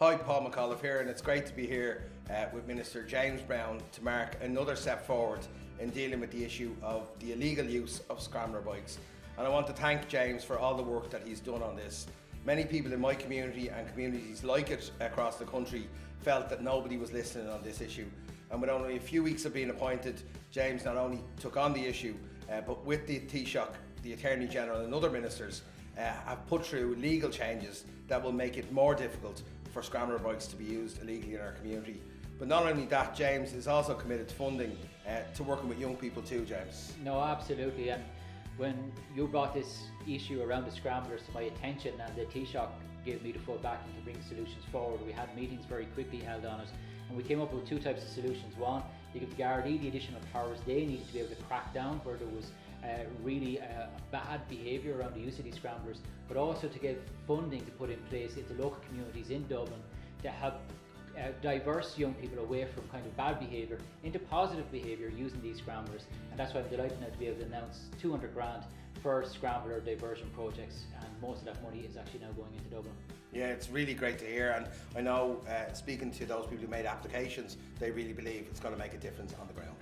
Hi, Paul McAuliffe here, and it's great to be here with Minister James Browne to mark another step forward in dealing with the issue of the illegal use of scrambler bikes. And I want to thank James for all the work that he's done on this. Many people in my community and communities like it across the country felt that nobody was listening on this issue. And with only a few weeks of being appointed, James not only took on the issue, but with the Taoiseach, the Attorney General and other ministers have put through legal changes that will make it more difficult for scrambler bikes to be used illegally in our community. But not only that, James is also committed to funding, to working with young people too, James. No, absolutely. And when you brought this issue around the scramblers to my attention, and the Taoiseach gave me the full backing to bring solutions forward, we had meetings very quickly held on it, and we came up with two types of solutions. One, you give the Gardaí the additional powers they needed to be able to crack down where there was really bad behaviour around the use of these scramblers, but also to give funding to put in place into local communities in Dublin to help diverse young people away from kind of bad behaviour into positive behaviour using these scramblers. And that's why I'm delighted now to be able to announce 200 grand for scrambler diversion projects, and most of that money is actually now going into Dublin. Yeah, it's really great to hear, and I know speaking to those people who made applications, they really believe it's going to make a difference on the ground.